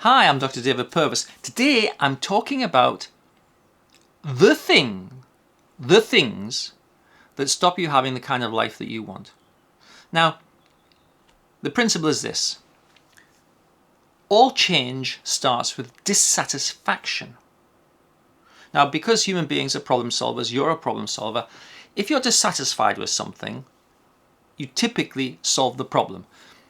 Hi, I'm Dr. David Purvis. Today I'm talking about the things that stop you having the kind of life that you want. Now, the principle is this. All change starts with dissatisfaction. Now, because human beings are problem solvers, you're a problem solver. If you're dissatisfied with something, you typically solve the problem.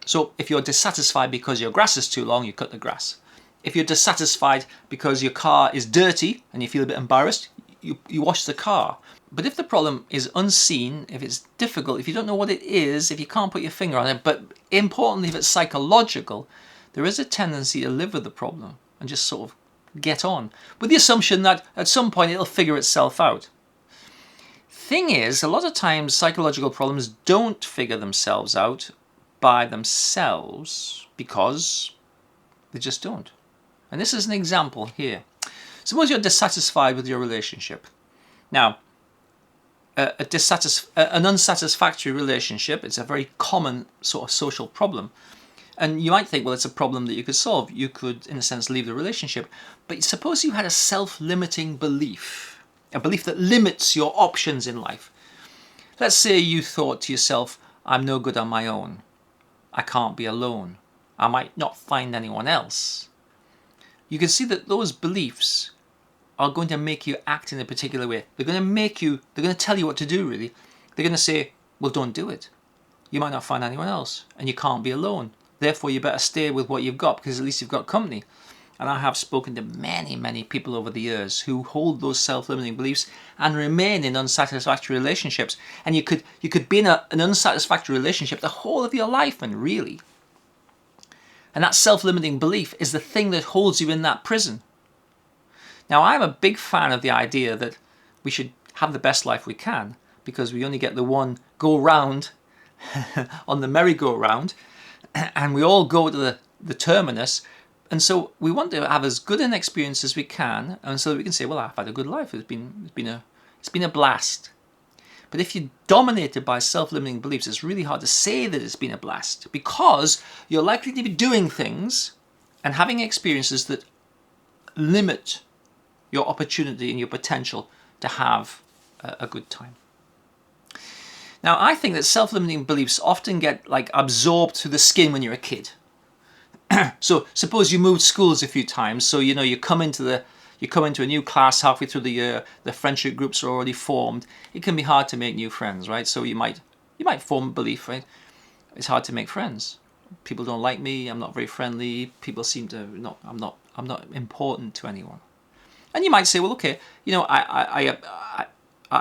So if you're dissatisfied because your grass is too long, you cut the grass. If you're dissatisfied because your car is dirty and you feel a bit embarrassed, you wash the car. But if the problem is unseen, if it's difficult, if you don't know what it is, if you can't put your finger on it, but importantly, if it's psychological, there is a tendency to live with the problem and just sort of get on, with the assumption that at some point it'll figure itself out. Thing is, a lot of times psychological problems don't figure themselves out by themselves because they just don't. And this is an example here. Suppose you're dissatisfied with your relationship. Now, an unsatisfactory relationship, it's a very common sort of social problem. And you might think, well, it's a problem that you could solve. You could, in a sense, leave the relationship. But suppose you had a self-limiting belief, a belief that limits your options in life. Let's say you thought to yourself, I'm no good on my own. I can't be alone. I might not find anyone else. You can see that those beliefs are going to make you act in a particular way. They're going to tell you what to do, really. They're going to say, well, don't do it. You might not find anyone else, and you can't be alone. Therefore, you better stay with what you've got, because at least you've got company. And I have spoken to many, many people over the years who hold those self-limiting beliefs and remain in unsatisfactory relationships. And you could be in an unsatisfactory relationship the whole of your life, and really. And that self-limiting belief is the thing that holds you in that prison. Now, I'm a big fan of the idea that we should have the best life we can, because we only get the one go round on the merry-go-round, and we all go to the terminus. And so we want to have as good an experience as we can, and so that we can say, well, I've had a good life. It's been a blast. But if you're dominated by self-limiting beliefs, it's really hard to say that it's been a blast, because you're likely to be doing things and having experiences that limit your opportunity and your potential to have a good time. Now, I think that self-limiting beliefs often get absorbed through the skin when you're a kid. So suppose you moved schools a few times, so you come into a new class halfway through the year, the friendship groups are already formed. It can be hard to make new friends, right? So you might form a belief, right? It's hard to make friends. People don't like me, I'm not very friendly, people seem to I'm not important to anyone. And you might say, well, okay, I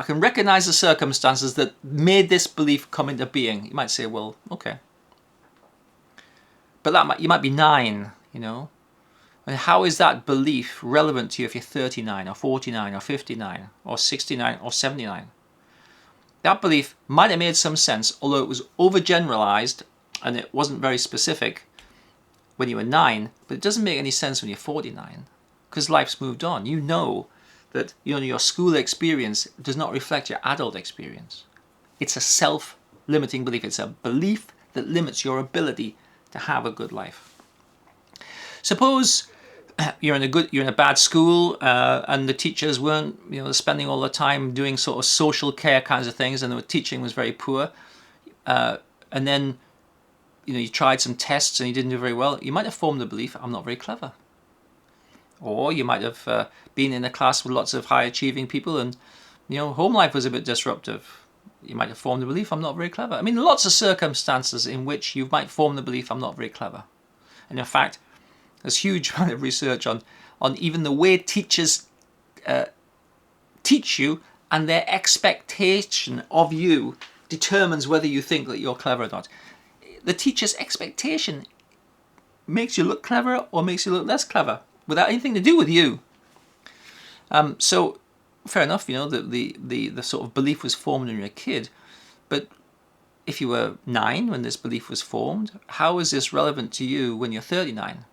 can recognize the circumstances that made this belief come into being. You might say, well, okay. But you might be 9, And how is that belief relevant to you if you're 39 or 49 or 59 or 69 or 79? That belief might have made some sense, although it was overgeneralized and it wasn't very specific when you were 9, but it doesn't make any sense when you're 49, because life's moved on. You know that your school experience does not reflect your adult experience. It's a self-limiting belief. It's a belief that limits your ability to have a good life. Suppose you're in a bad school and the teachers weren't spending all the time doing sort of social care kinds of things, and the teaching was very poor. And then you tried some tests and you didn't do very well. You might have formed the belief, I'm not very clever. Or you might have been in a class with lots of high achieving people, and home life was a bit disruptive. You might have formed the belief, I'm not very clever. I mean, lots of circumstances in which you might form the belief, I'm not very clever. And in fact, there's huge amount of research on even the way teachers teach you, and their expectation of you determines whether you think that you're clever or not. The teacher's expectation makes you look clever or makes you look less clever, without anything to do with you. So fair enough, the sort of belief was formed when you were a kid, but if you were 9 when this belief was formed, how is this relevant to you when you're 39?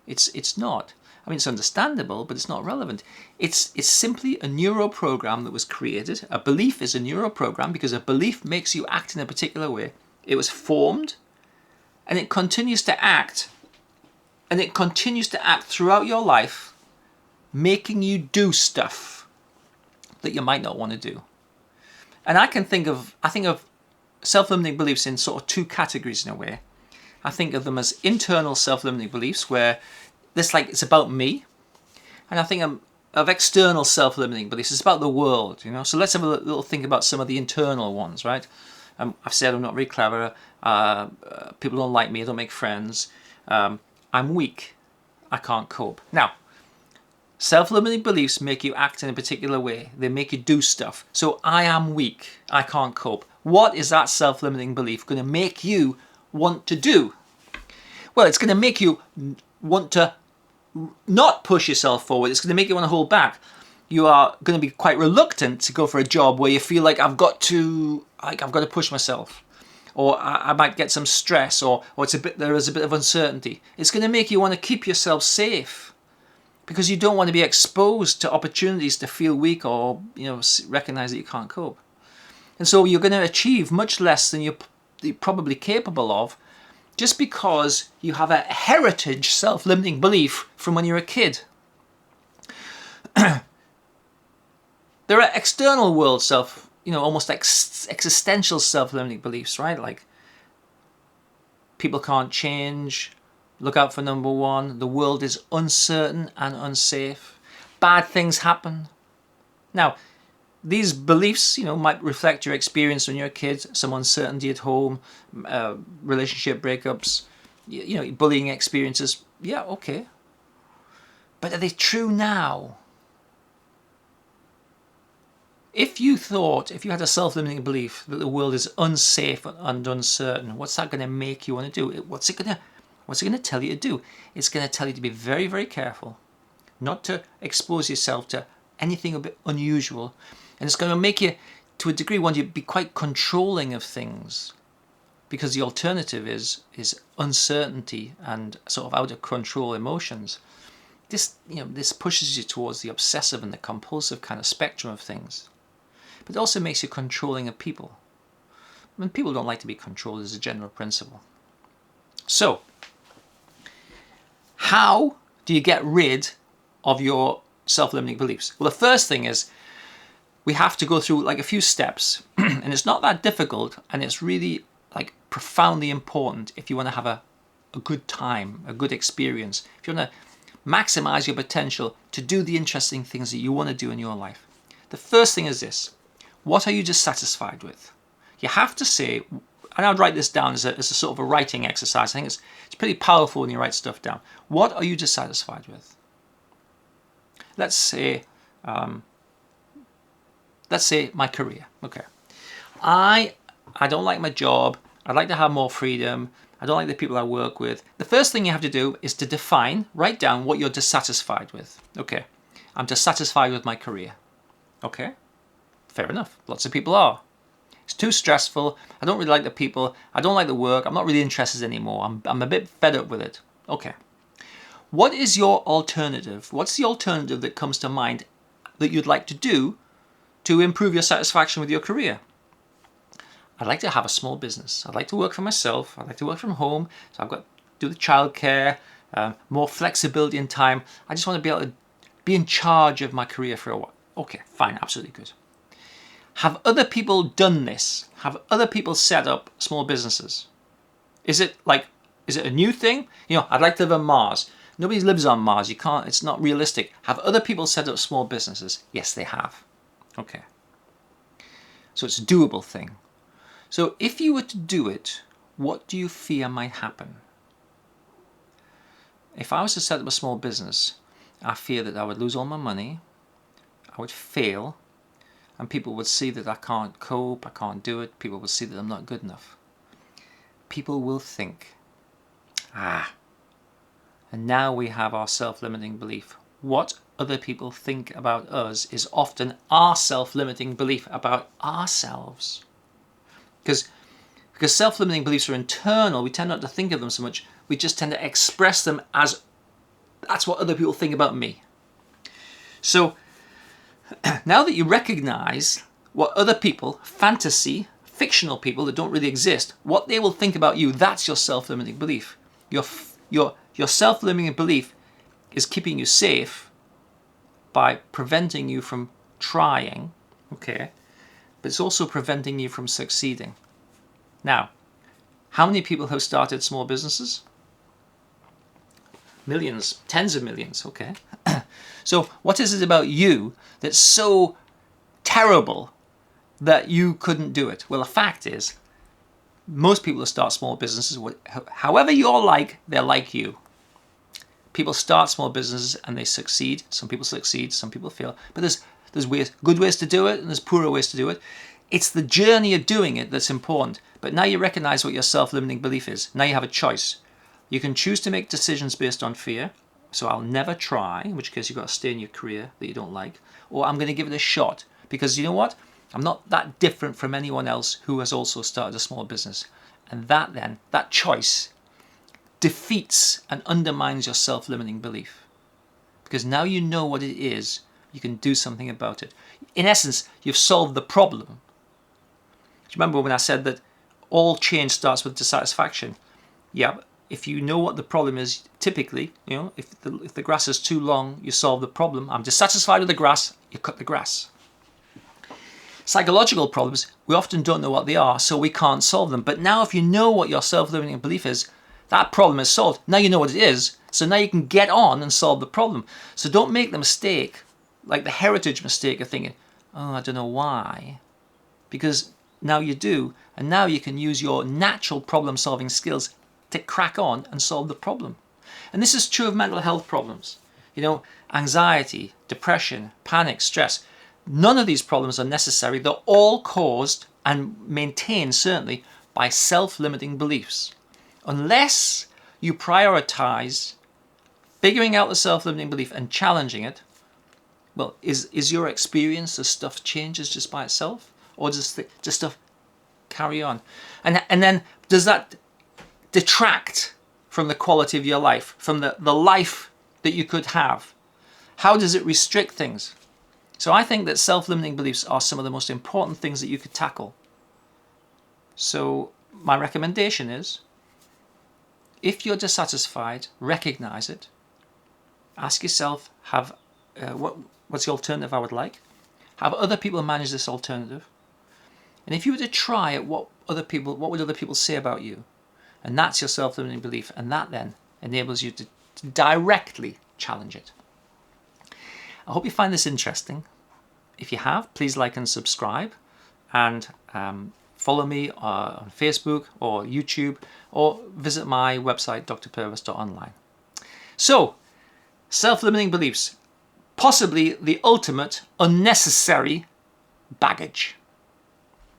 It's not. I mean, it's understandable, but it's not relevant. It's simply a neuroprogram that was created. A belief is a neuroprogram because a belief makes you act in a particular way. It was formed, and it continues to act And it continues to act throughout your life, making you do stuff that you might not want to do. And I think of self-limiting beliefs in sort of two categories in a way. I think of them as internal self-limiting beliefs, where it's about me. And I think of external self-limiting beliefs. It's about the world, So let's have a little think about some of the internal ones, right? I've said I'm not very clever. People don't like me. I don't make friends. I'm weak. I can't cope. Now, self-limiting beliefs make you act in a particular way. They make you do stuff. So I am weak. I can't cope. What is that self-limiting belief going to make you want to do? Well, it's going to make you want to not push yourself forward. It's going to make you want to hold back. You are going to be quite reluctant to go for a job where you feel like I've got to push myself, or I might get some stress, or there is a bit of uncertainty. It's going to make you want to keep yourself safe because you don't want to be exposed to opportunities to feel weak or recognize that you can't cope. And so you're going to achieve much less than you're probably capable of, just because you have a heritage self-limiting belief from when you're a kid. There are external world almost existential self-limiting beliefs, right? Like, people can't change, look out for number one, the world is uncertain and unsafe, bad things happen. Now, these beliefs, might reflect your experience when you're a kid, some uncertainty at home, relationship breakups, bullying experiences. Yeah, okay. But are they true now? If you had a self-limiting belief that the world is unsafe and uncertain, what's that going to make you want to do? What's it going to tell you to do? It's going to tell you to be very, very careful, not to expose yourself to anything a bit unusual. And it's going to make you, to a degree, want you to be quite controlling of things, because the alternative is uncertainty and sort of out of control emotions. This pushes you towards the obsessive and the compulsive kind of spectrum of things. But it also makes you controlling of people. I mean, people don't like to be controlled as a general principle. So, how do you get rid of your self-limiting beliefs? Well, the first thing is we have to go through a few steps, and it's not that difficult, and it's really profoundly important if you want to have a good time, a good experience, if you want to maximize your potential to do the interesting things that you want to do in your life. The first thing is this: what are you dissatisfied with? You have to say, and I'd write this down as a sort of a writing exercise. I think it's pretty powerful when you write stuff down. What are you dissatisfied with? Let's say my career. Okay, I don't like my job. I'd like to have more freedom. I don't like the people I work with. The first thing you have to do is to write down what you're dissatisfied with. Okay, I'm dissatisfied with my career. Okay, fair enough. Lots of people are. It's too stressful. I don't really like the people. I don't like the work. I'm not really interested anymore. I'm a bit fed up with it. Okay. What is your alternative? What's the alternative that comes to mind that you'd like to do to improve your satisfaction with your career? I'd like to have a small business. I'd like to work for myself. I'd like to work from home. So I've got to do the childcare, more flexibility in time. I just want to be able to be in charge of my career for a while. Okay, fine, absolutely good. Have other people done this? Have other people set up small businesses? Is it a new thing? I'd like to live on Mars. Nobody lives on Mars. You can't, it's not realistic. Have other people set up small businesses? Yes, they have. Okay. So it's a doable thing. So if you were to do it, what do you fear might happen? If I was to set up a small business, I fear that I would lose all my money, I would fail, and people would see that I can't cope, I can't do it, people would see that I'm not good enough. People will think, and now we have our self-limiting belief. What other people think about us is often our self-limiting belief about ourselves. Because self-limiting beliefs are internal, we tend not to think of them so much, we just tend to express them as, that's what other people think about me. So, now that you recognize what other people, fantasy, fictional people that don't really exist, what they will think about you, that's your self-limiting belief. Your self-limiting belief is keeping you safe by preventing you from trying, okay? But it's also preventing you from succeeding. Now, how many people have started small businesses? Millions, tens of millions, okay? So what is it about you that's so terrible that you couldn't do it? Well, the fact is, most people who start small businesses, however you're like, they're like you. People start small businesses and they succeed. Some people succeed, some people fail. But there's ways, good ways to do it and there's poorer ways to do it. It's the journey of doing it that's important. But now you recognize what your self-limiting belief is. Now you have a choice. You can choose to make decisions based on fear. So I'll never try, in which case you've got to stay in your career that you don't like. Or I'm going to give it a shot. Because you know what? I'm not that different from anyone else who has also started a small business. And that choice defeats and undermines your self-limiting belief. Because now you know what it is, you can do something about it. In essence, you've solved the problem. Do you remember when I said that all change starts with dissatisfaction? Yeah, if you know what the problem is, typically, if the grass is too long, you solve the problem. I'm dissatisfied with the grass, you cut the grass. Psychological problems, we often don't know what they are, so we can't solve them. But now if you know what your self-limiting belief is, that problem is solved. Now you know what it is, so now you can get on and solve the problem. So don't make the mistake, like the heritage mistake of thinking, oh, I don't know why. Because now you do, and now you can use your natural problem-solving skills to crack on and solve the problem. And this is true of mental health problems. Anxiety, depression, panic, stress. None of these problems are necessary. They're all caused and maintained, certainly, by self-limiting beliefs. Unless you prioritize figuring out the self-limiting belief and challenging it, well, is your experience as stuff changes just by itself? Or does stuff carry on? And then does that detract from the quality of your life, from the life that you could have? How does it restrict things? So I think that self-limiting beliefs are some of the most important things that you could tackle. So my recommendation is, if you're dissatisfied, recognize it. Ask yourself, what's the alternative I would like? Have other people manage this alternative? And if you were to try it, what would other people say about you? And that's your self-limiting belief. And that then enables you to directly challenge it. I hope you find this interesting. If you have, please like and subscribe. And follow me on Facebook or YouTube, or visit my website, drpurvis.online. So, self-limiting beliefs, possibly the ultimate unnecessary baggage.